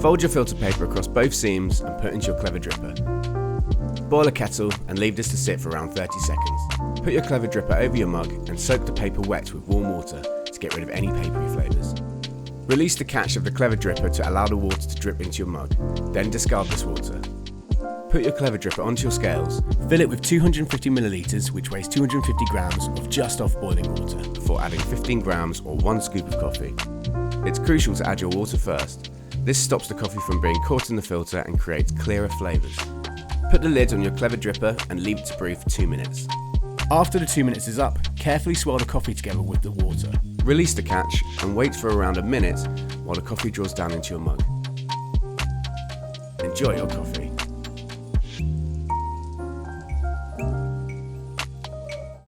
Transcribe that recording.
Fold your filter paper across both seams and put into your clever dripper. Boil a kettle and leave this to sit for around 30 seconds. Put your clever dripper over your mug and soak the paper wet with warm water to get rid of any papery flavours. Release the catch of the clever dripper to allow the water to drip into your mug, then discard this water. Put your clever dripper onto your scales, fill it with 250 millilitres, which weighs 250 grams of just off boiling water, before adding 15 grams or 1 scoop of coffee. It's crucial to add your water first. This stops the coffee from being caught in the filter and creates clearer flavours. Put the lid on your clever dripper and leave it to brew for 2 minutes. After the 2 minutes is up, carefully swirl the coffee together with the water. Release the catch and wait for around a minute while the coffee draws down into your mug. Enjoy your coffee.